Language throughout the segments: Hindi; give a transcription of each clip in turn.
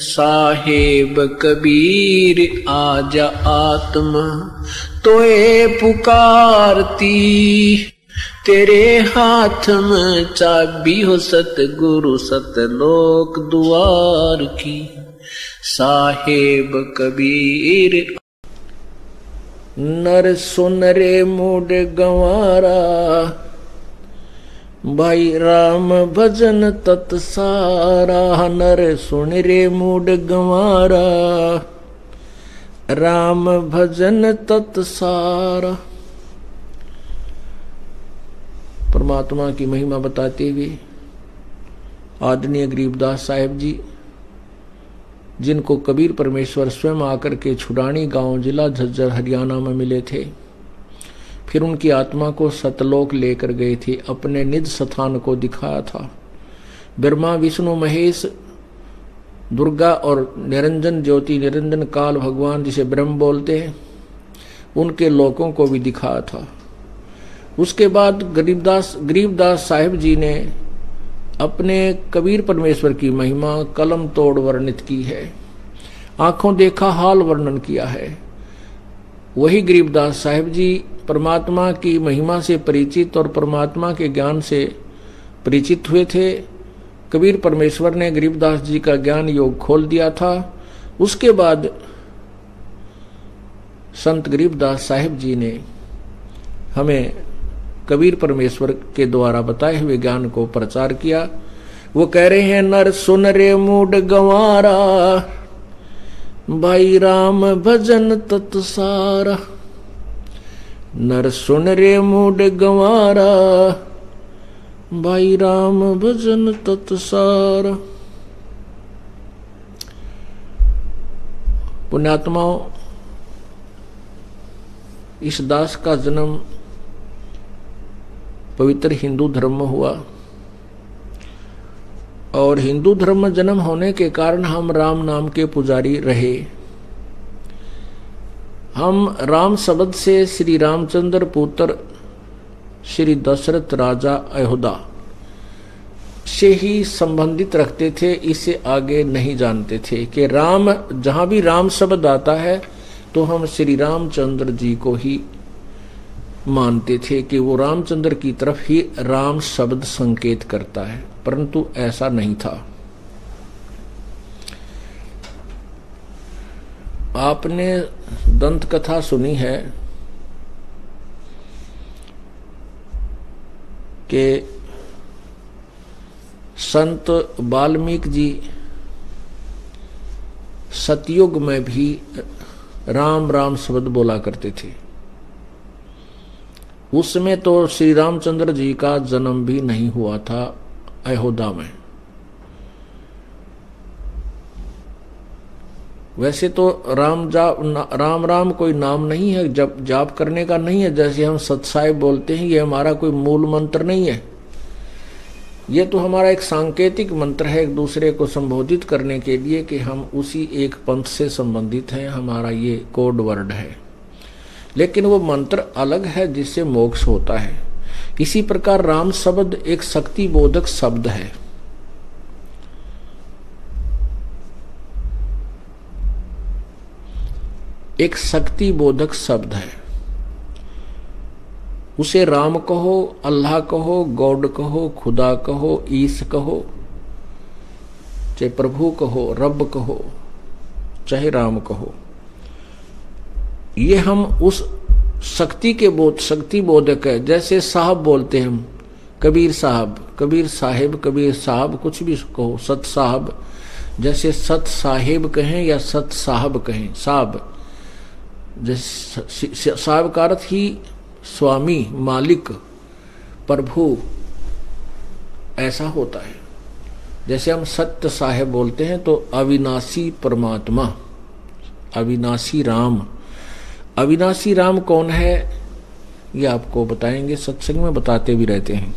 साहेब कबीर आजा आत्मा तोए पुकारती, तेरे हाथ में चाबी हो सतगुरु सतलोक द्वार की। साहेब कबीर नर सुन रे मूड गंवारा, भाई राम भजन तत्सारा। नर सुन रे मूड गंवारा, राम भजन तत्सारा। परमात्मा की महिमा बताते हुए आदरणीय गरीबदास साहेब जी, जिनको कबीर परमेश्वर स्वयं आकर के छुड़ानी गांव जिला झज्जर हरियाणा में मिले थे, फिर उनकी आत्मा को सतलोक लेकर गए थे, अपने निज स्थान को दिखाया था। ब्रह्मा विष्णु महेश दुर्गा और निरंजन ज्योति निरंजन काल भगवान जिसे ब्रह्म बोलते हैं, उनके लोकों को भी दिखाया था। उसके बाद गरीबदास साहिब जी ने अपने कबीर परमेश्वर की महिमा कलम तोड़ वर्णित की है, आंखों देखा हाल वर्णन किया है। वही गरीबदास साहिब जी परमात्मा की महिमा से परिचित और परमात्मा के ज्ञान से परिचित हुए थे। कबीर परमेश्वर ने गरीबदास जी का ज्ञान योग खोल दिया था। उसके बाद संत गरीबदास साहिब जी ने हमें कबीर परमेश्वर के द्वारा बताए हुए ज्ञान को प्रचार किया। वो कह रहे हैं, नर सुन रे मूड गंवारा, भाई राम भजन तत्सारा। नर सुन रे मूड गंवारा, भाई राम भजन तत्सारा। पुण्यात्माओं, इस दास का जन्म पवित्र हिंदू धर्म में हुआ और हिंदू धर्म में जन्म होने के कारण हम राम नाम के पुजारी रहे। हम राम शब्द से श्री रामचंद्र पुत्र श्री दशरथ राजा अयोध्या से ही संबंधित रखते थे, इससे आगे नहीं जानते थे कि राम, जहां भी राम शब्द आता है तो हम श्री रामचंद्र जी को ही मानते थे कि वो रामचंद्र की तरफ ही राम शब्द संकेत करता है, परंतु ऐसा नहीं था। आपने दंत कथा सुनी है कि संत वाल्मीकि जी सतयुग में भी राम राम शब्द बोला करते थे। उस समय तो श्री रामचंद्र जी का जन्म भी नहीं हुआ था अयोध्या में। वैसे तो राम राम कोई नाम नहीं है, जब जाप करने का नहीं है। जैसे हम सतसाहिब बोलते हैं, ये हमारा कोई मूल मंत्र नहीं है। ये तो हमारा एक सांकेतिक मंत्र है, एक दूसरे को संबोधित करने के लिए कि हम उसी एक पंथ से संबंधित हैं। हमारा ये कोड वर्ड है, लेकिन वो मंत्र अलग है जिससे मोक्ष होता है। इसी प्रकार राम शब्द एक शक्ति बोधक शब्द है। एक शक्ति बोधक शब्द है। उसे राम कहो, अल्लाह कहो, गॉड कहो, खुदा कहो, ईश कहो, चाहे प्रभु कहो, रब कहो, चाहे राम कहो, ये हम उस शक्ति के शक्ति बोधक है। जैसे साहब बोलते हैं हम, कबीर साहब, कबीर साहिब, कबीर साहब, कुछ भी कहो, सत साहब। जैसे सत साहिब कहें या सत साहब कहें, साहब जैसे साहब का अर्थ ही स्वामी, मालिक, प्रभु, ऐसा होता है। जैसे हम सत्य साहेब बोलते हैं तो अविनाशी परमात्मा, अविनाशी राम। अविनाशी राम कौन है ये आपको बताएंगे, सत्संग में बताते भी रहते हैं।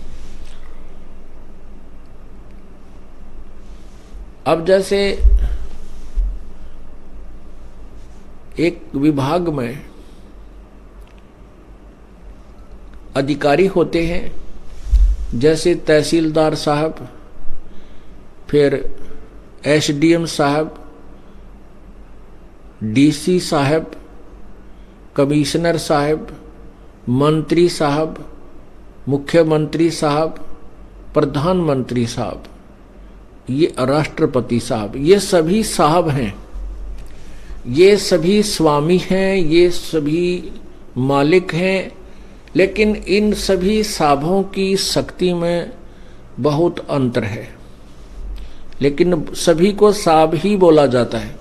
अब जैसे एक विभाग में अधिकारी होते हैं, जैसे तहसीलदार साहब, फिर एसडीएम साहब, डीसी साहब, कमिश्नर साहब, मंत्री साहब, मुख्यमंत्री साहब, प्रधानमंत्री साहब, ये राष्ट्रपति साहब, ये सभी साहब हैं, ये सभी स्वामी हैं, ये सभी मालिक हैं। लेकिन इन सभी साहबों की शक्ति में बहुत अंतर है, लेकिन सभी को साहब ही बोला जाता है।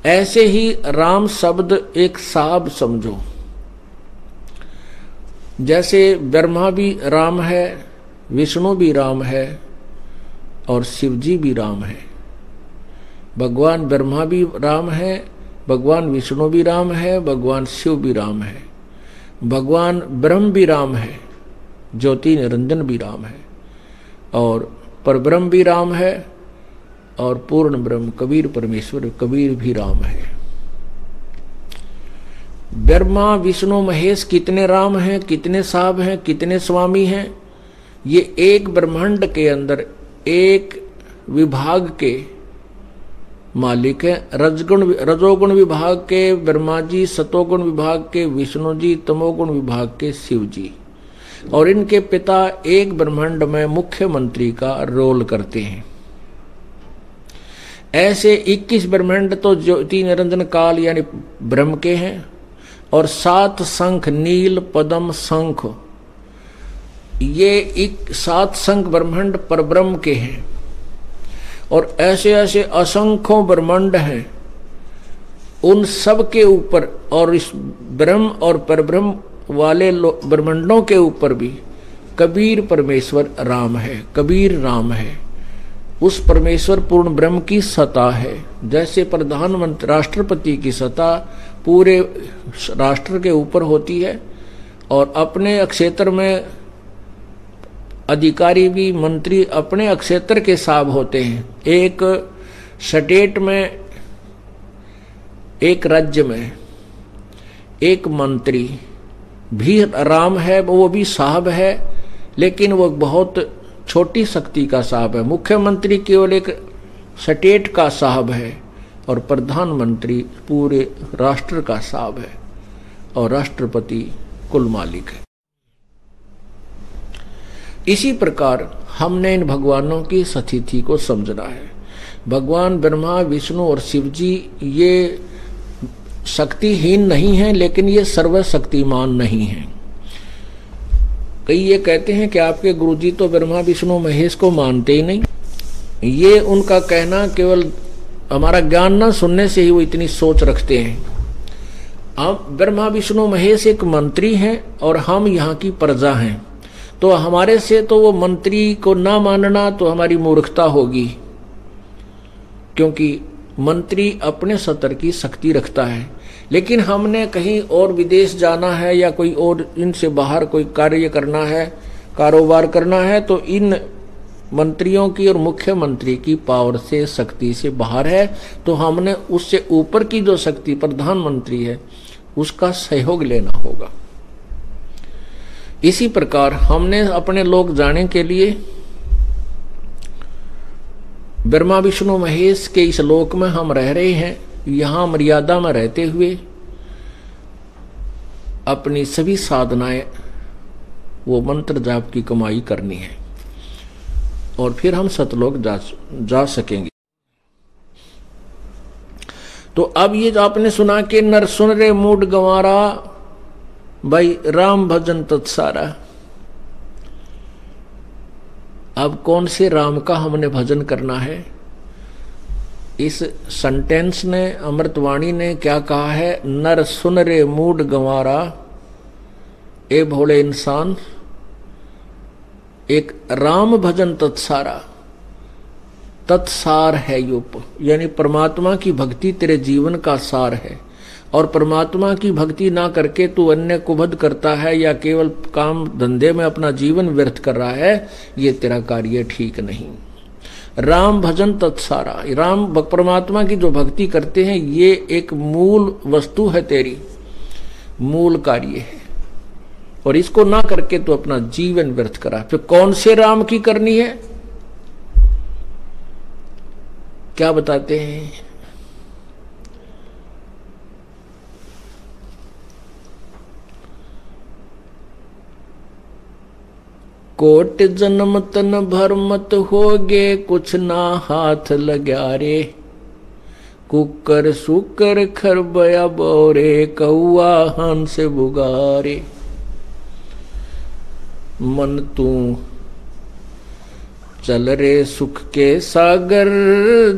ऐसे ही राम शब्द एक साहब समझो। जैसे ब्रह्मा भी राम है, विष्णु भी राम है और शिव जी भी राम है। भगवान ब्रह्मा भी राम है, भगवान विष्णु भी राम है, भगवान शिव भी राम है, भगवान ब्रह्म भी राम है, ज्योति निरंजन भी राम है और परब्रह्म भी राम है और पूर्ण ब्रह्म कबीर परमेश्वर कबीर भी राम है। ब्रह्मा विष्णु महेश कितने राम हैं, कितने साहब हैं, कितने स्वामी हैं, ये एक ब्रह्मांड के अंदर एक विभाग के मालिक हैं। रजोगुण विभाग के ब्रह्मा जी, सतोगुण विभाग के विष्णु जी, तमोगुण विभाग के शिव जी, और इनके पिता एक ब्रह्मांड में मुख्यमंत्री का रोल करते हैं। ऐसे 21 ब्रह्मांड तो ज्योति निरंजन काल यानी ब्रह्म के हैं और 7 शंख नील पद्म शंख, ये 7 शंख ब्रह्मांड परब्रह्म के हैं। और ऐसे ऐसे असंख्यों ब्रह्मांड हैं, उन सब के ऊपर और इस ब्रह्म और परब्रह्म वाले ब्रह्मांडों के ऊपर भी कबीर परमेश्वर राम है, कबीर राम है। उस परमेश्वर पूर्ण ब्रह्म की सत्ता है। जैसे प्रधानमंत्री राष्ट्रपति की सत्ता पूरे राष्ट्र के ऊपर होती है और अपने क्षेत्र में अधिकारी भी, मंत्री अपने क्षेत्र के साहब होते हैं। एक स्टेट में, एक राज्य में एक मंत्री भी राम है, वो भी साहब है, लेकिन वो बहुत छोटी शक्ति का साहब है। मुख्यमंत्री केवल एक स्टेट का साहब है और प्रधानमंत्री पूरे राष्ट्र का साहब है और राष्ट्रपति कुल मालिक है। इसी प्रकार हमने इन भगवानों की स्थिति को समझना है। भगवान ब्रह्मा विष्णु और शिव जी ये शक्तिहीन नहीं हैं, लेकिन ये सर्वशक्तिमान नहीं हैं। कई ये कहते हैं कि आपके गुरुजी तो ब्रह्मा विष्णु महेश को मानते ही नहीं। ये उनका कहना केवल हमारा ज्ञान न सुनने से ही वो इतनी सोच रखते हैं। अब ब्रह्मा विष्णु महेश एक मंत्री हैं और हम यहाँ की प्रजा हैं, तो हमारे से तो वो मंत्री को ना मानना तो हमारी मूर्खता होगी, क्योंकि मंत्री अपने स्तर की शक्ति रखता है। लेकिन हमने कहीं और विदेश जाना है या कोई और इनसे बाहर कोई कार्य करना है, कारोबार करना है, तो इन मंत्रियों की और मुख्यमंत्री की पावर से, शक्ति से बाहर है, तो हमने उससे ऊपर की जो शक्ति प्रधानमंत्री है उसका सहयोग लेना होगा। इसी प्रकार हमने अपने लोग जाने के लिए ब्रह्मा विष्णु महेश के इस लोक में हम रह रहे हैं, यहाँ मर्यादा में रहते हुए अपनी सभी साधनाएं वो मंत्र जाप की कमाई करनी है और फिर हम सतलोक जा सकेंगे। तो अब ये जो आपने सुना कि नर सुन रे मूड गंवारा, भाई राम भजन तत्सारा। अब कौन से राम का हमने भजन करना है? इस सेंटेंस ने, अमृतवाणी ने क्या कहा है? नर सुन रे मूड गंवारा, ए भोले इंसान एक राम भजन तत्सारा। तत्सार है यूप, यानी परमात्मा की भक्ति तेरे जीवन का सार है। और परमात्मा की भक्ति ना करके तू अन्य कुबद करता है या केवल काम धंधे में अपना जीवन व्यर्थ कर रहा है, ये तेरा कार्य ठीक नहीं। राम भजन तत्सारा, राम परमात्मा की जो भक्ति करते हैं ये एक मूल वस्तु है, तेरी मूल कार्य है, और इसको ना करके तू अपना जीवन व्यर्थ करा। फिर कौन से राम की करनी है? क्या बताते हैं? कोट जन्म तन भर मत होगे, कुछ ना हाथ लग्या रे। कुकर सुकर खरबया बोरे, कौआ हंस बुगारे। मन तू चल रे सुख के सागर,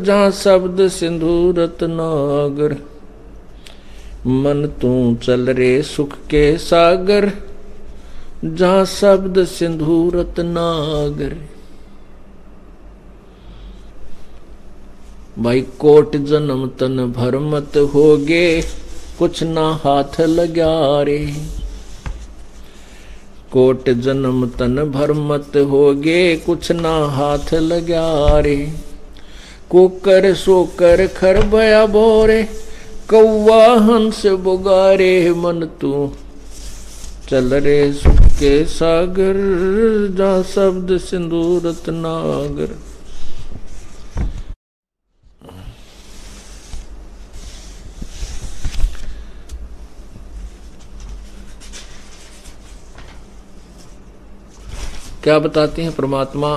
जहाँ शब्द सिंधु रत्नागर। मन तू चल रे सुख के सागर, जहाँ शब्द सिंधु रत्नागर। भाई कोट जन्म तन भर मत होगे, कुछ ना हाथ लग्या रे। कोट जन्म तन भर मत होगे, कुछ ना हाथ लग्या रे। कुकर सोकर खरबया बोरे, कौआ हंस बुगारे। मन तू चल रे सुख के सागर, जहाँ शब्द सिंधु रत्नागर। क्या बताते हैं परमात्मा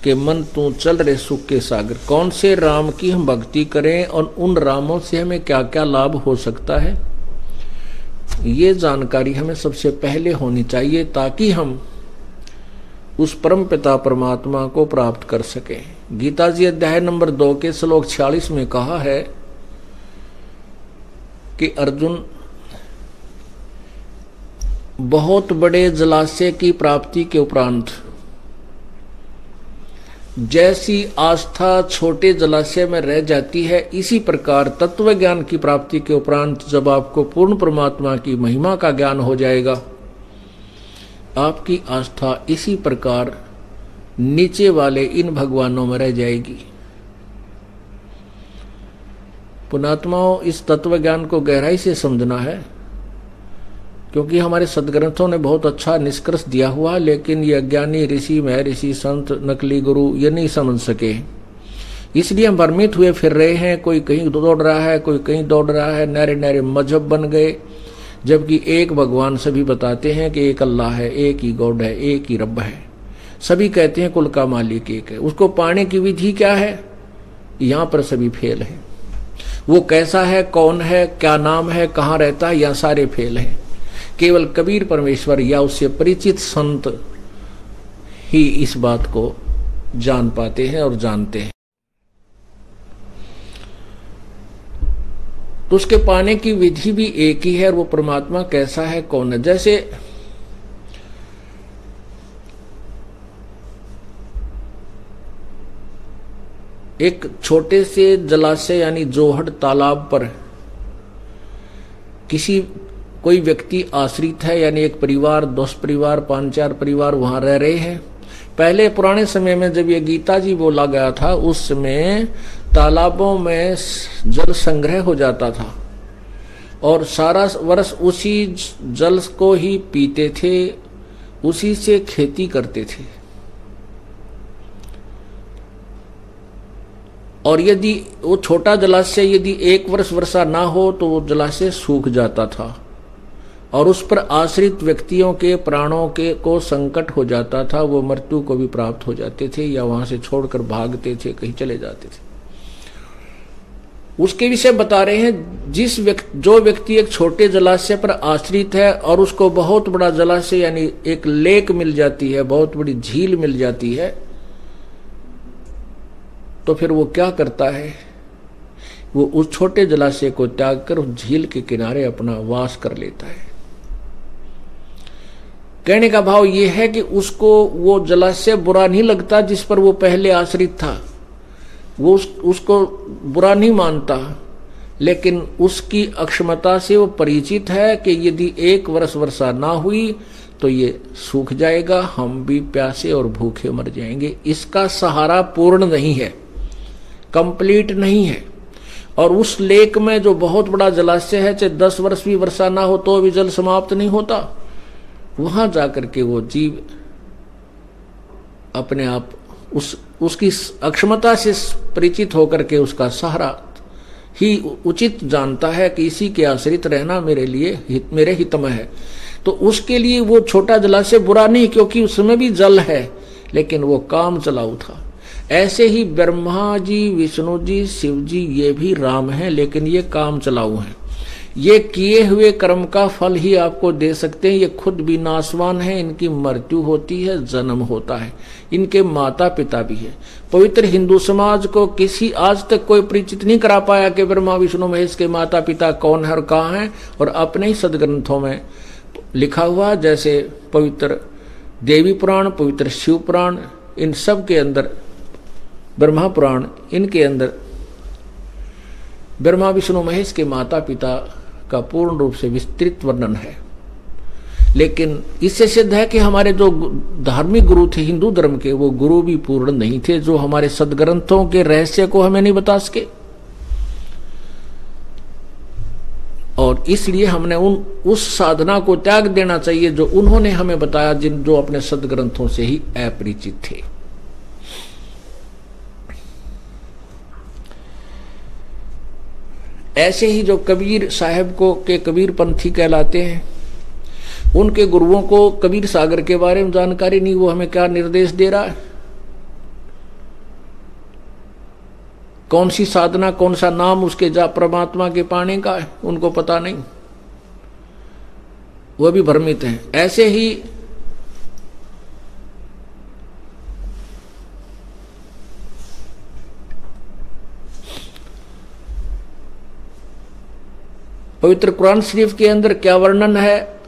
के मन तू चल रे सुख के सागर। कौन से राम की हम भक्ति करें और उन रामों से हमें क्या क्या लाभ हो सकता है, ये जानकारी हमें सबसे पहले होनी चाहिए, ताकि हम उस परम पिता परमात्मा को प्राप्त कर सकें। गीता जी अध्याय नंबर 2 के श्लोक 46 में कहा है कि अर्जुन, बहुत बड़े जलाशय की प्राप्ति के उपरांत जैसी आस्था छोटे जलाशय में रह जाती है, इसी प्रकार तत्व ज्ञान की प्राप्ति के उपरांत जब आपको पूर्ण परमात्मा की महिमा का ज्ञान हो जाएगा, आपकी आस्था इसी प्रकार नीचे वाले इन भगवानों में रह जाएगी। पुणात्माओं, इस तत्व ज्ञान को गहराई से समझना है, क्योंकि हमारे सदग्रंथों ने बहुत अच्छा निष्कर्ष दिया हुआ, लेकिन ये अज्ञानी ऋषि महर्षि संत नकली गुरु ये नहीं समझ सके। इसलिए हम भ्रमित हुए फिर रहे हैं। कोई कहीं दौड़ रहा है, कोई कहीं दौड़ रहा है, नरे नरे मजहब बन गए, जबकि एक भगवान सभी बताते हैं कि एक अल्लाह है, एक ही गॉड है, एक ही रब है। सभी कहते हैं कुल का मालिक एक है। उसको पाने की विधि क्या है, यहाँ पर सभी फेल है। वो कैसा है, कौन है, क्या नाम है, कहाँ रहता है, यहाँ सारे फेल है। केवल कबीर परमेश्वर या उससे परिचित संत ही इस बात को जान पाते हैं और जानते हैं। तो उसके पाने की विधि भी एक ही है, और वो परमात्मा कैसा है, कौन है। जैसे एक छोटे से जलाशय यानी जोहड़ तालाब पर कोई व्यक्ति आश्रित है, यानी एक परिवार, 10 परिवार, 5-4 परिवार वहां रह रहे हैं। पहले पुराने समय में जब ये गीता जी बोला गया था, उस समय तालाबों में जल संग्रह हो जाता था और सारा वर्ष उसी जल को ही पीते थे, उसी से खेती करते थे। और यदि वो छोटा जलाशय यदि 1 वर्ष वर्षा ना हो तो वो जलाशय सूख जाता था और उस पर आश्रित व्यक्तियों के प्राणों के को संकट हो जाता था। वो मृत्यु को भी प्राप्त हो जाते थे या वहां से छोड़कर भागते थे, कहीं चले जाते थे। उसके विषय बता रहे हैं। जो व्यक्ति एक छोटे जलाशय पर आश्रित है और उसको बहुत बड़ा जलाशय यानी एक लेक मिल जाती है, बहुत बड़ी झील मिल जाती है, तो फिर वो क्या करता है, वो उस छोटे जलाशय को त्याग कर उस झील के किनारे अपना वास कर लेता है। कहने का भाव ये है कि उसको वो जलाशय बुरा नहीं लगता जिस पर वो पहले आश्रित था, वो उसको बुरा नहीं मानता, लेकिन उसकी अक्षमता से वो परिचित है कि यदि 1 वर्ष वर्षा ना हुई तो ये सूख जाएगा, हम भी प्यासे और भूखे मर जाएंगे। इसका सहारा पूर्ण नहीं है, कंप्लीट नहीं है। और उस लेक में जो बहुत बड़ा जलाशय है, चाहे 10 वर्ष भी वर्षा ना हो तो भी जल समाप्त नहीं होता। वहां जाकर के वो जीव अपने आप उसकी अक्षमता से परिचित होकर के उसका सहारा ही उचित जानता है कि इसी के आश्रित रहना मेरे लिए मेरे हित में है। तो उसके लिए वो छोटा जलाशय बुरा नहीं, क्योंकि उसमें भी जल है, लेकिन वो काम चलाऊ था। ऐसे ही ब्रह्मा जी, विष्णु जी, शिव जी ये भी राम हैं, लेकिन ये काम चलाऊ हैं। ये किए हुए कर्म का फल ही आपको दे सकते हैं। ये खुद भी नाशवान है, इनकी मृत्यु होती है, जन्म होता है, इनके माता पिता भी है। पवित्र हिंदू समाज को किसी आज तक कोई परिचित नहीं करा पाया कि ब्रह्मा विष्णु महेश के माता पिता कौन है और कहाँ हैं। और अपने ही सदग्रंथों में लिखा हुआ, जैसे पवित्र देवी पुराण, पवित्र शिव पुराण, इन सब के अंदर, ब्रह्मा पुराण, इनके अंदर ब्रह्मा विष्णु महेश के माता पिता का पूर्ण रूप से विस्तृत वर्णन है। लेकिन इससे सिद्ध है कि हमारे जो धार्मिक गुरु थे हिंदू धर्म के, वो गुरु भी पूर्ण नहीं थे, जो हमारे सदग्रंथों के रहस्य को हमें नहीं बता सके। और इसलिए हमने उस साधना को त्याग देना चाहिए जो उन्होंने हमें बताया, जो अपने सदग्रंथों से ही अपरिचित थे। ऐसे ही जो कबीर साहब को के कबीर पंथी कहलाते हैं, उनके गुरुओं को कबीर सागर के बारे में जानकारी नहीं, वो हमें क्या निर्देश दे रहा है, कौन सी साधना, कौन सा नाम उसके जा परमात्मा के पाने का है, उनको पता नहीं, वो भी भ्रमित हैं। ऐसे ही पवित्र कुरान शरीफ के अंदर क्या वर्णन है,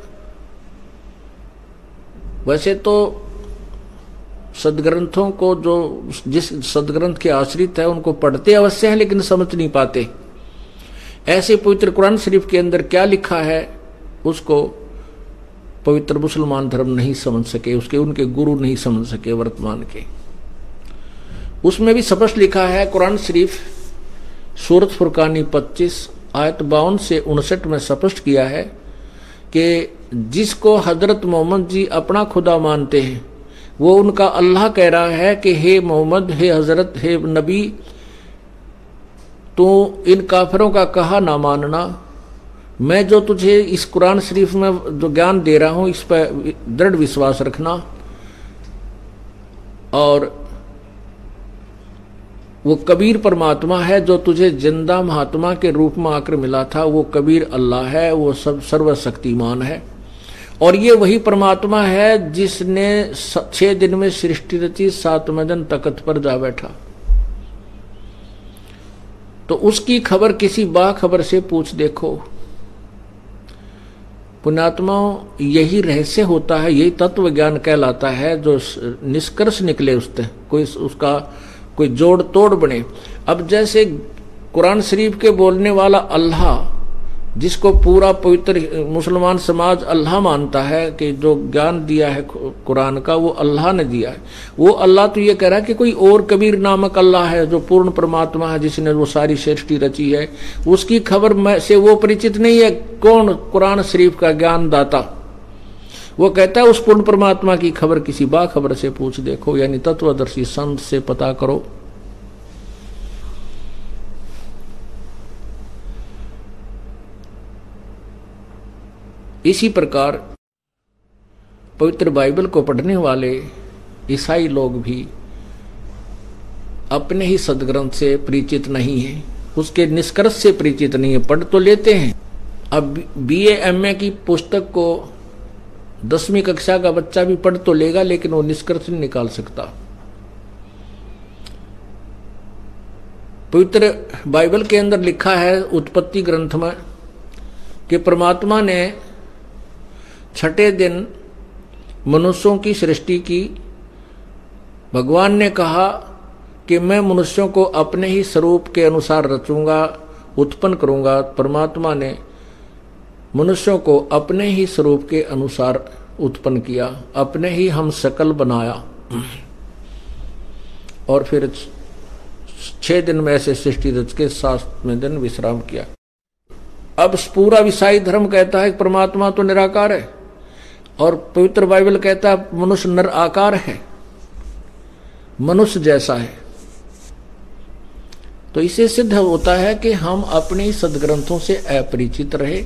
वैसे तो सदग्रंथों को, जो जिस सदग्रंथ के आश्रित है, उनको पढ़ते अवश्य हैं, लेकिन समझ नहीं पाते। ऐसे पवित्र कुरान शरीफ के अंदर क्या लिखा है, उसको पवित्र मुसलमान धर्म नहीं समझ सके, उसके उनके गुरु नहीं समझ सके वर्तमान के। उसमें भी स्पष्ट लिखा है, कुरान शरीफ सूरत फुरकानी 25 आयत 52 से 59 में स्पष्ट किया है कि जिसको हजरत मोहम्मद जी अपना खुदा मानते हैं, वो उनका अल्लाह कह रहा है कि हे मोहम्मद, हे हजरत, हे नबी, तो इन काफिरों का कहा ना मानना, मैं जो तुझे इस कुरान शरीफ में जो ज्ञान दे रहा हूं, इस पर दृढ़ विश्वास रखना। और वो कबीर परमात्मा है जो तुझे जिंदा महात्मा के रूप में आकर मिला था, वो कबीर अल्लाह है, वो सब सर्वशक्तिमान है। और ये वही परमात्मा है जिसने 6 दिन में सृष्टि रची, 7वें दिन तख्त पर जा बैठा। तो उसकी खबर किसी बाखबर से पूछ देखो। पुण्यात्मा, यही रहस्य होता है, यही तत्व ज्ञान कहलाता है, जो निष्कर्ष निकले उससे, कोई उसका कोई जोड़ तोड़ बने। अब जैसे कुरान शरीफ के बोलने वाला अल्लाह, जिसको पूरा पवित्र मुसलमान समाज अल्लाह मानता है कि जो ज्ञान दिया है कुरान का वो अल्लाह ने दिया है, वो अल्लाह तो ये कह रहा है कि कोई और कबीर नामक अल्लाह है जो पूर्ण परमात्मा है, जिसने वो सारी सृष्टि रची है, उसकी खबर में से वो परिचित नहीं है। कौन? कुरान शरीफ का ज्ञान दाता। वो कहता है उस पूर्ण परमात्मा की खबर किसी बाखबर से पूछ देखो, यानी तत्वदर्शी संत से पता करो। इसी प्रकार पवित्र बाइबल को पढ़ने वाले ईसाई लोग भी अपने ही सदग्रंथ से परिचित नहीं है, उसके निष्कर्ष से परिचित नहीं है। पढ़ तो लेते हैं। अब BA MA की पुस्तक को 10वीं कक्षा का बच्चा भी पढ़ तो लेगा, लेकिन वो निष्कर्ष नहीं निकाल सकता। पवित्र बाइबल के अंदर लिखा है उत्पत्ति ग्रंथ में कि परमात्मा ने 6ठे दिन मनुष्यों की सृष्टि की। भगवान ने कहा कि मैं मनुष्यों को अपने ही स्वरूप के अनुसार रचूंगा, उत्पन्न करूंगा। परमात्मा ने मनुष्यों को अपने ही स्वरूप के अनुसार उत्पन्न किया, अपने ही हम शकल बनाया, और फिर 6 दिन में ऐसे सृष्टि रच के 7वें दिन विश्राम किया। अब पूरा ईसाई धर्म कहता है कि परमात्मा तो निराकार है, और पवित्र बाइबल कहता है मनुष्य नर आकार है, मनुष्य जैसा है। तो इससे सिद्ध होता है कि हम अपने सदग्रंथों से अपरिचित रहे।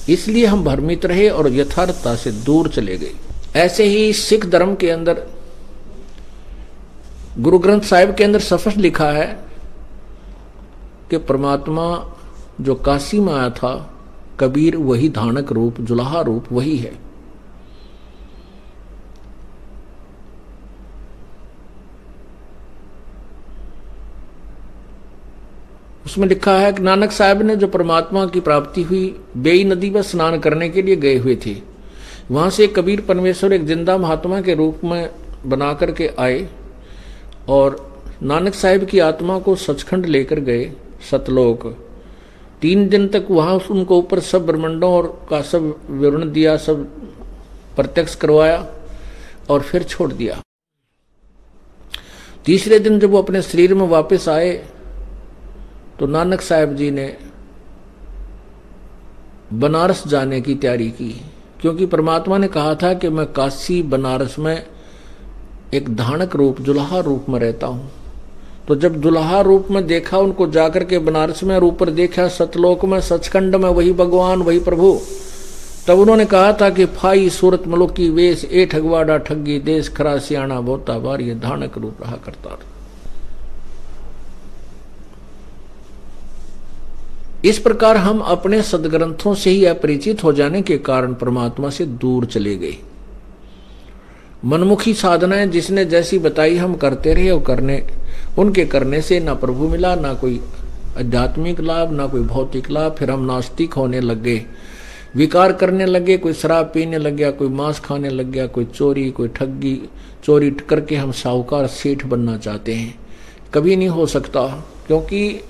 इसलिए हम भ्रमित रहे और यथार्थता से दूर चले गए। ऐसे ही सिख धर्म के अंदर गुरु ग्रंथ साहिब के अंदर स्पष्ट लिखा है कि परमात्मा जो काशी में आया था, कबीर वही धानक रूप, जुलाहा रूप वही है। उसमें लिखा है कि नानक साहब ने जो परमात्मा की प्राप्ति हुई, बेई नदी में स्नान करने के लिए गए हुए थे। वहां से कबीर परमेश्वर एक जिंदा महात्मा के रूप में बना करके आए और नानक साहब की आत्मा को सचखंड लेकर गए, सतलोक। 3 दिन तक वहां उनको ऊपर सब ब्रह्मांडों और का सब विवरण दिया, सब प्रत्यक्ष करवाया और फिर छोड़ दिया। तीसरे दिन जब वो अपने शरीर में वापस आए तो नानक साहब जी ने बनारस जाने की तैयारी की, क्योंकि परमात्मा ने कहा था कि मैं काशी बनारस में एक धानक रूप, जुलाहा रूप में रहता हूं। तो जब जुलाहा रूप में देखा उनको जाकर के बनारस में और ऊपर देखा सतलोक में, सचखंड में वही भगवान, वही प्रभु, तब उन्होंने कहा था कि फाई सूरत मलुक की वेश, ए ठगवाड़ा ठगी देश, खरा सियाणा बोता बार, ये धानक रूप रहा करता। इस प्रकार हम अपने सदग्रंथों से ही अपरिचित हो जाने के कारण परमात्मा से दूर चले गए। मनमुखी साधनाएं जिसने जैसी बताई हम करते रहे और उनके करने से ना प्रभु मिला, ना कोई आध्यात्मिक लाभ, ना कोई भौतिक लाभ। फिर हम नास्तिक होने लग गए, विकार करने लगे, कोई शराब पीने लग गया, कोई मांस खाने लग गया, कोई चोरी, कोई ठगी, चोरी करके हम साहूकार सेठ बनना चाहते हैं। कभी नहीं हो सकता, क्योंकि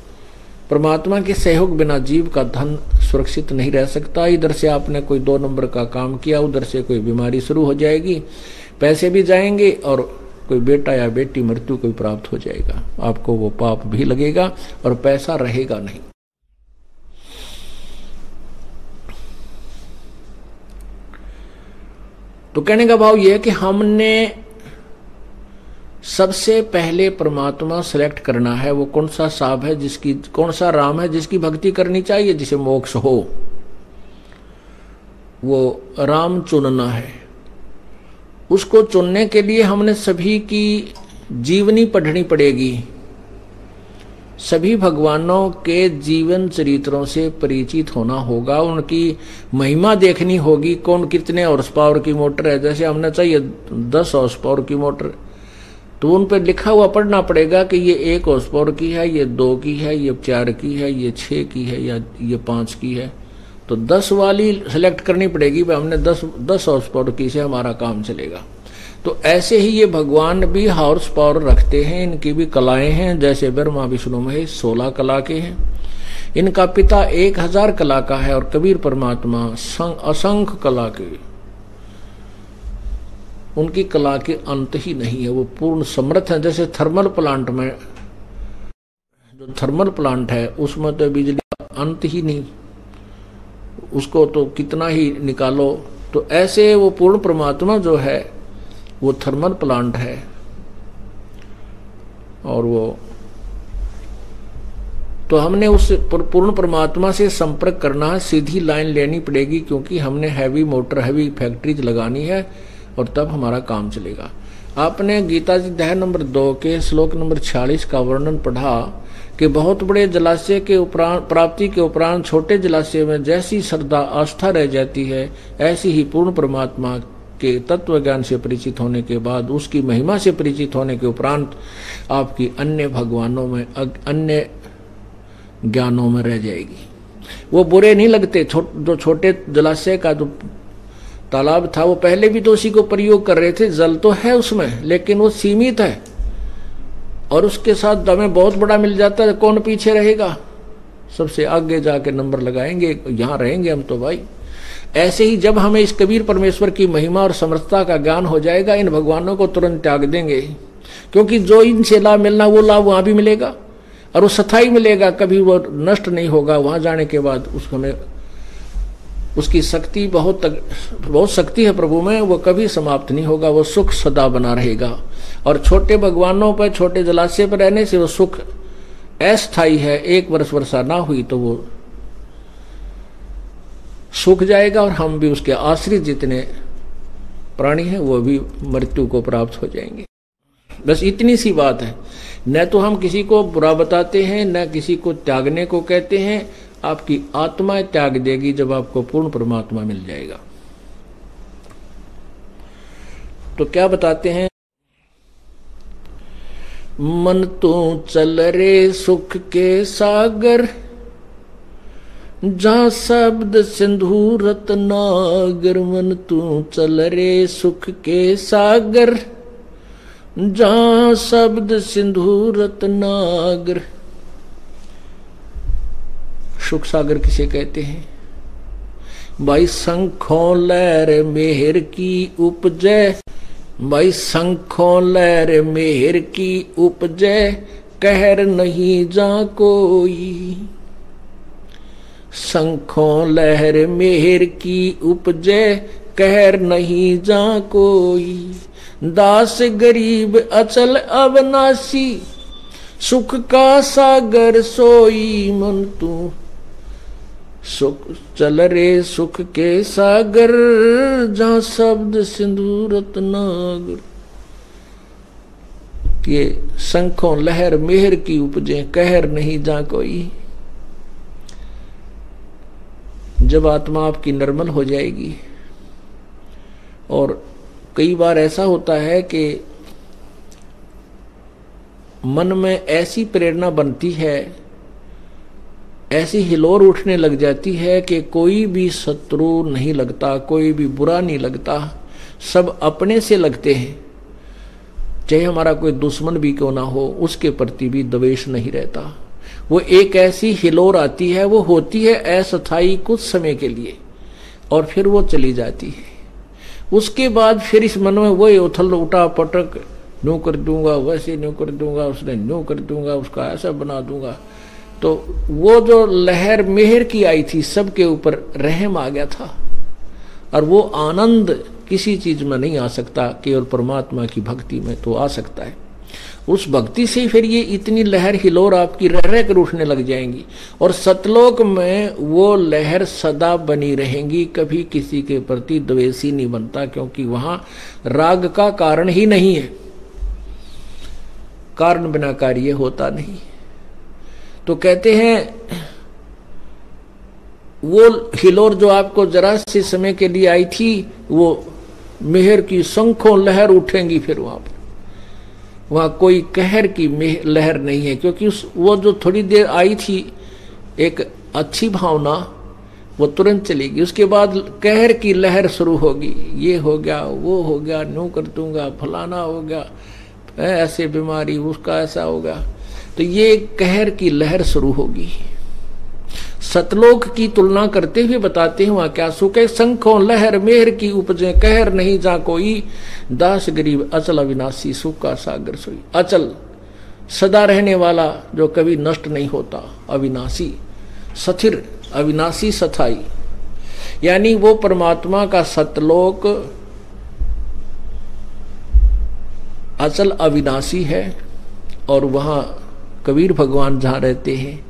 परमात्मा के सहयोग बिना जीव का धन सुरक्षित नहीं रह सकता। इधर से आपने कोई 2 नंबर का काम किया, उधर से कोई बीमारी शुरू हो जाएगी, पैसे भी जाएंगे और कोई बेटा या बेटी मृत्यु को प्राप्त हो जाएगा, आपको वो पाप भी लगेगा और पैसा रहेगा नहीं। तो कहने का भाव यह है कि हमने सबसे पहले परमात्मा सेलेक्ट करना है, वो कौन सा साहब है जिसकी, कौन सा राम है जिसकी भक्ति करनी चाहिए, जिसे मोक्ष हो, वो राम चुनना है। उसको चुनने के लिए हमने सभी की जीवनी पढ़नी पड़ेगी, सभी भगवानों के जीवन चरित्रों से परिचित होना होगा, उनकी महिमा देखनी होगी, कौन कितने हॉर्स पावर की मोटर है। जैसे हमने चाहिए 10 हॉर्स पावर की मोटर, तो उन पर लिखा हुआ पढ़ना पड़ेगा कि ये 1 हॉर्स पावर की है, ये 2 की है, ये 4 की है, ये 6 की है या ये 5 की है। तो 10 वाली सेलेक्ट करनी पड़ेगी, भाई हमने 10 हॉर्स पावर की से हमारा काम चलेगा। तो ऐसे ही ये भगवान भी हॉर्स पावर रखते हैं, इनकी भी कलाएं हैं। जैसे ब्रह्मा विष्णु महेश 16 कला के हैं, इनका पिता 1000 कला का है और कबीर परमात्मा असंख्य कला के, उनकी कला के अंत ही नहीं है, वो पूर्ण समर्थ है। जैसे थर्मल प्लांट में, जो थर्मल प्लांट है उसमें तो बिजली का अंत ही नहीं, उसको तो कितना ही निकालो। तो ऐसे वो पूर्ण परमात्मा जो है वो थर्मल प्लांट है और वो, तो हमने उस पूर्ण परमात्मा से संपर्क करना है, सीधी लाइन लेनी पड़ेगी, क्योंकि हमने हैवी मोटर, हैवी फैक्ट्रीज लगानी है और तब हमारा काम चलेगा। आपने गीता जी अध्याय नंबर 2 के श्लोक नंबर 46 का वर्णन पढ़ा कि बहुत बड़े जलाशय के उपरांत, प्राप्ति के उपरांत छोटे जलाशय में जैसी श्रद्धा आस्था रह जाती है, ऐसी ही पूर्ण परमात्मा के तत्व ज्ञान से परिचित होने के बाद, उसकी महिमा से परिचित होने के उपरांत आपकी अन्य भगवानों में, अन्य ज्ञानों में रह जाएगी। वो बुरे नहीं लगते। जो छोटे जलाशय का जो तालाब था, वो पहले भी तो उसी को प्रयोग कर रहे थे, जल तो है उसमें लेकिन वो सीमित है, और उसके साथ हमें बहुत बड़ा मिल जाता है, कौन पीछे रहेगा? सबसे आगे जाके नंबर लगाएंगे, यहाँ रहेंगे हम तो भाई। ऐसे ही जब हमें इस कबीर परमेश्वर की महिमा और समर्थता का ज्ञान हो जाएगा, इन भगवानों को तुरंत त्याग देंगे, क्योंकि जो इनसे लाभ मिलना वो लाभ वहां भी मिलेगा और वो स्थायी मिलेगा, कभी वो नष्ट नहीं होगा। वहां जाने के बाद हमें उसकी शक्ति बहुत शक्ति है प्रभु में, वो कभी समाप्त नहीं होगा, वो सुख सदा बना रहेगा। और छोटे भगवानों पर, छोटे जलाशय पर रहने से वो सुख अस्थायी है। 1 वर्ष वर्षा ना हुई तो वो सूख जाएगा और हम भी उसके आश्रित जितने प्राणी हैं वो भी मृत्यु को प्राप्त हो जाएंगे। बस इतनी सी बात है। न तो हम किसी को बुरा बताते हैं, न किसी को त्यागने को कहते हैं। आपकी आत्मा त्याग देगी जब आपको पूर्ण परमात्मा मिल जाएगा। तो क्या बताते हैं, मन तू चल रे सुख के सागर, जहां शब्द सिंधु रत्नागर। मन तू चल रे सुख के सागर, जहां शब्द सिंधु रत्नागर। सुख सागर किसे कहते हैं भाई? शंखों लहर मेहर की उपजे, भाई शंखों लहर मेहर की उपजे, कहर नहीं जा कोई। शंखों लहर मेहर की उपजे, कहर नहीं जा कोई। दास गरीब अचल अविनाशी, सुख का सागर सोई। मन तू सुख चल रे सुख के सागर, जहां शब्द सिंधु रत्नागर। ये शंखों लहर मेहर की उपजे, कहर नहीं जा कोई। जब आत्मा आपकी निर्मल हो जाएगी, और कई बार ऐसा होता है कि मन में ऐसी प्रेरणा बनती है, ऐसी हिलोर उठने लग जाती है कि कोई भी शत्रु नहीं लगता, कोई भी बुरा नहीं लगता, सब अपने से लगते हैं। चाहे हमारा कोई दुश्मन भी क्यों ना हो, उसके प्रति भी द्वेष नहीं रहता। वो एक ऐसी हिलोर आती है, वो होती है अस्थायी कुछ समय के लिए और फिर वो चली जाती है। उसके बाद फिर इस मन में वही उथल उठा पटक, न्यू कर दूंगा, वैसे न्यू कर दूंगा, उसने न्यू कर दूंगा, उसका ऐसा बना दूंगा। तो वो जो लहर मेहर की आई थी, सबके ऊपर रहम आ गया था। और वो आनंद किसी चीज में नहीं आ सकता, केवल परमात्मा की भक्ति में तो आ सकता है। उस भक्ति से फिर ये इतनी लहर हिलोर आपकी रह रह कर उठने लग जाएंगी, और सतलोक में वो लहर सदा बनी रहेंगी। कभी किसी के प्रति द्वेषी नहीं बनता, क्योंकि वहां राग का कारण ही नहीं है। कारण बिना कार्य होता नहीं। तो कहते हैं वो हिलोर जो आपको जरा से समय के लिए आई थी, वो मेहर की शंखों लहर उठेंगी। फिर वहां कोई कहर की लहर नहीं है, क्योंकि वो जो थोड़ी देर आई थी एक अच्छी भावना, वो तुरंत चलेगी। उसके बाद कहर की लहर शुरू होगी, ये हो गया, वो हो गया, न्यू कर दूंगा, फलाना हो गया, ऐसे बीमारी, उसका ऐसा होगा। तो ये कहर की लहर शुरू होगी। सतलोक की तुलना करते हुए बताते हैं वहां क्या सुख है। शंखों लहर मेहर की उपजे, कहर नहीं जा कोई। दास गरीब अचल अविनाशी, सुख का सागर सोई। अचल सदा रहने वाला, जो कभी नष्ट नहीं होता, अविनाशी स्थिर, अविनाशी सथाई, यानी वो परमात्मा का सतलोक अचल अविनाशी है। और वहां कबीर भगवान जहां रहते हैं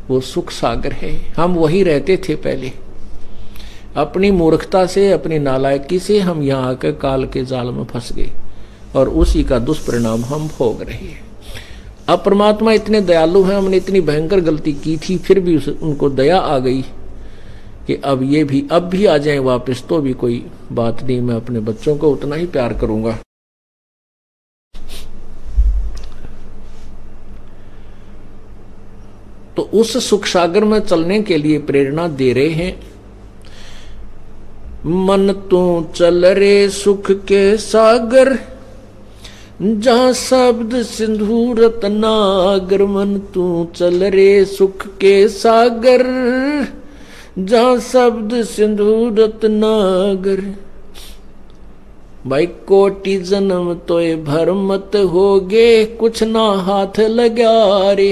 वो सुख सागर है। हम वही रहते थे पहले। अपनी मूर्खता से, अपनी नालायकी से हम यहाँ आकर काल के जाल में फंस गए, और उसी का दुष्परिणाम हम भोग रहे हैं। अब परमात्मा इतने दयालु हैं, हमने इतनी भयंकर गलती की थी, फिर भी उनको दया आ गई कि अब ये भी अब भी आ जाएं वापस, तो भी कोई बात नहीं, मैं अपने बच्चों को उतना ही प्यार करूंगा। तो उस सुख सागर में चलने के लिए प्रेरणा दे रहे हैं। मन तू चल रे सुख के सागर, जहां शब्द सिंधु रत्नागर। मन तू चल रे सुख के सागर, जहां शब्द सिंधु रत्नागर। भाई कोटि जन्म तोय भरमत होगे, कुछ ना हाथ लगा रे।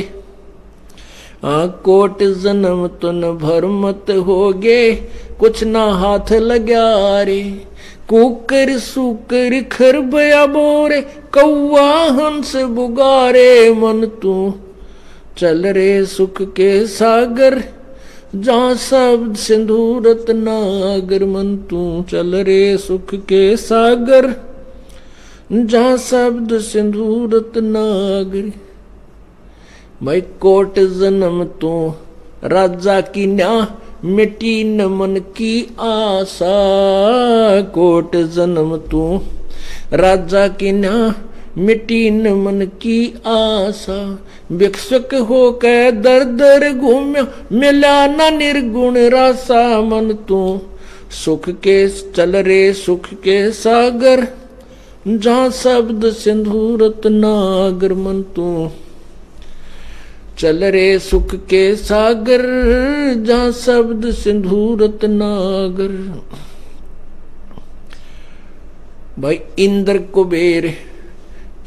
कोट जन्म तुन भरमत होगे, कुछ ना हाथ लगा रे। कुकर सुकर खरबया बोरे, कौआ हंस बुगारे। मन तू चल रे सुख के सागर, जहाँ शब्द सिंधूरत नागर, मन तू चल रे सुख के सागर। जहाँ शब्द सिंधूरत नागर, मैं कोट जन्म तू राजा की न्या, मिटी न मन की आशा। कोट जन्म तू राजा की न्या, मिटी न मन की आशा। भिक्षुक हो के दर दर घूम्या, मिला न निर्गुण रासा। मन तू सुख के चल रे सुख के सागर। जहाँ शब्द सिंधूरत नागर, मन तू चल रे सुख के सागर। जहाँ शब्द सिंधूरत नागर। भाई इंद्र कुबेर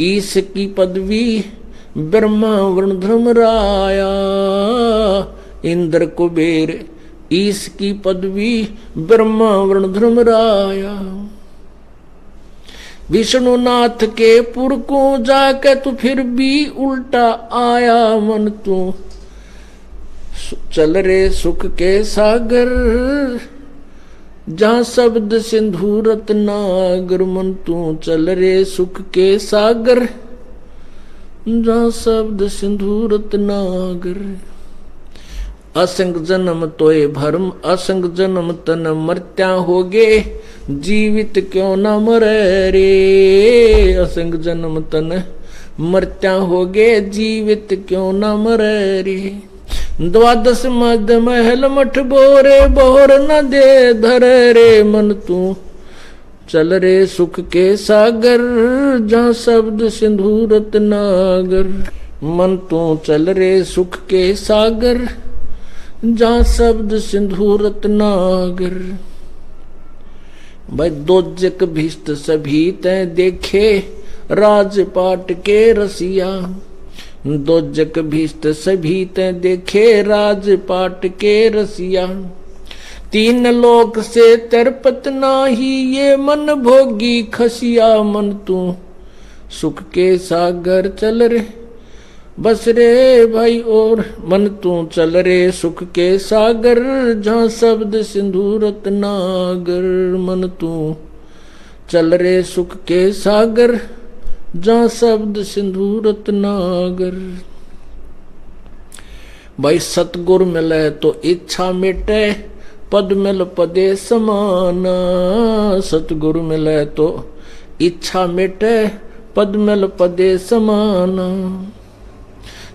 ईश की पदवी, ब्रह्मा वरुण धर्मराया। इंद्र कुबेर ईश की पदवी, ब्रह्मा वरुण धर्मराया। विष्णुनाथ के पुर को जाके तू फिर भी उल्टा आया। मन तू चल रे सुख के सागर। जहाँ शब्द सिंधूरत नागर, मन तू चल रे सुख के सागर। जहाँ शब्द सिंधूरत नागर। असंग जन्म तोय भरम, असंग जन्म तन मर्त्या होगे। जीवित क्यों न मरे रे। असंग जन्म तन मर्त्या होगे, जीवित क्यों न मरे रे। द्वादश मध्य महल मठ बोरे, बोर न दे धरे रे। मन तू चल रे सुख के सागर। जहाँ शब्द सिंधूरत नागर, मन तू चल रे सुख के सागर। जहाँ शब्द सिंधूरत नागर। भाई दोजक भीष्ट सभी तय देखे, राजपाट के रसिया। दोजक भीष्ट सभी तय देखे, राजपाट के रसिया। तीन लोक से तरपत नाही, ये मन भोगी खसिया। मन तू सुख के सागर चल रे बस रे भाई और। मन तू चल रे सुख के सागर। जहाँ शब्द सिंधूरत नागर, मन तू चल रे सुख के सागर। जहाँ शब्द सिंधूरत नागर। भाई सतगुर मिले तो इच्छा मिटे, पद मिल पदे समाना। सतगुरु मिले तो इच्छा मिटे, पद मिल पदे समाना।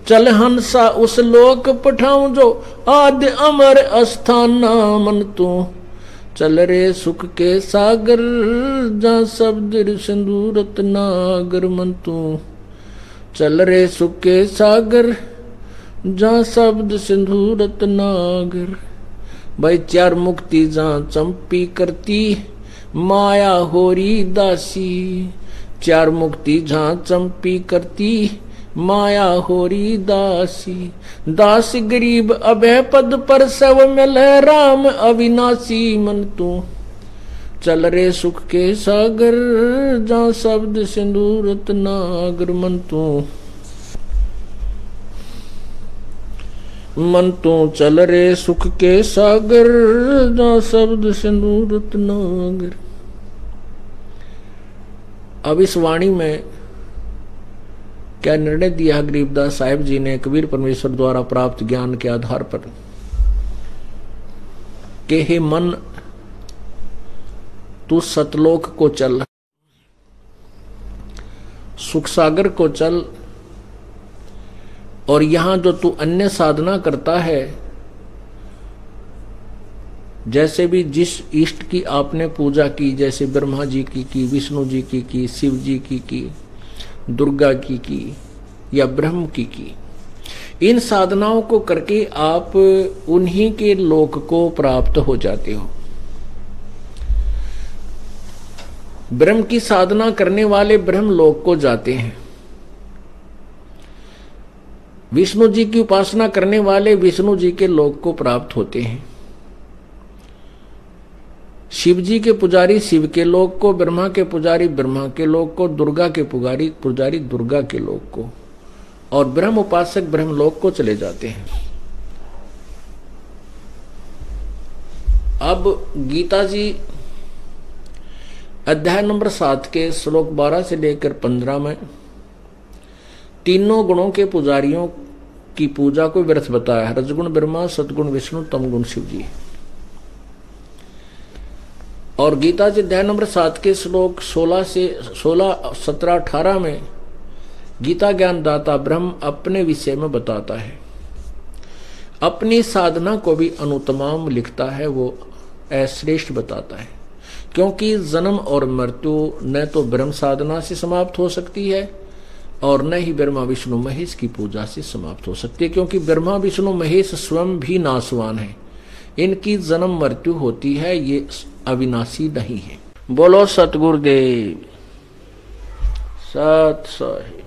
चल हंसा उस लोक पठाऊं, जो आद्य अमर अस्थाना। मन तू चल रे सुख के सागर। जहाँ शब्द सिंधूरत नागर, मन तू चल रे सुख के सागर। जहाँ शब्द सिंधूरत नागर। भाई चार मुक्ति जहाँ चंपी करती, माया होरी दासी। चार मुक्ति जहाँ चंपी करती, माया होरी दासी। दास गरीब अभय पद पर, सब मिले राम अविनाशी। मन तू चल रे सुख के सागर। जहाँ शब्द सिंधूरत नागर, मन तू चल रे सुख के सागर। जहाँ शब्द सिंधूरत नागर। अब इस वाणी में क्या निर्णय दिया गरीबदास साहिब जी ने कबीर परमेश्वर द्वारा प्राप्त ज्ञान के आधार पर कि हे मन तू सतलोक को चल, सुख सागर को चल। और यहां जो तू अन्य साधना करता है, जैसे भी जिस इष्ट की आपने पूजा की, जैसे ब्रह्मा जी की, विष्णु जी की, शिव जी की, दुर्गा की या ब्रह्म की, इन साधनाओं को करके आप उन्हीं के लोक को प्राप्त हो जाते हो। ब्रह्म की साधना करने वाले ब्रह्म लोक को जाते हैं। विष्णु जी की उपासना करने वाले विष्णु जी के लोक को प्राप्त होते हैं। शिव जी के पुजारी शिव के लोक को, ब्रह्मा के पुजारी ब्रह्मा के लोक को, दुर्गा के पुजारी दुर्गा के लोक को, और ब्रह्म उपासक ब्रह्म लोक को चले जाते हैं। अब गीता जी अध्याय नंबर 7 के श्लोक 12 से लेकर 15 में तीनों गुणों के पुजारियों की पूजा को व्यर्थ बताया है। रजगुण ब्रह्मा, सतगुण विष्णु, तमगुण शिव जी। और गीता जी अध्याय नंबर 7 के श्लोक 16, 17, 18 में गीता ज्ञानदाता ब्रह्म अपने विषय में बताता है, अपनी साधना को भी अनुतमाम लिखता है, वो श्रेष्ठ बताता है। क्योंकि जन्म और मृत्यु न तो ब्रह्म साधना से समाप्त हो सकती है और न ही ब्रह्मा विष्णु महेश की पूजा से समाप्त हो सकती है, क्योंकि ब्रह्मा विष्णु महेश स्वयं भी नाशवान है, इनकी जन्म मृत्यु होती है, ये अविनाशी नहीं है। बोलो सतगुरुदेव सत।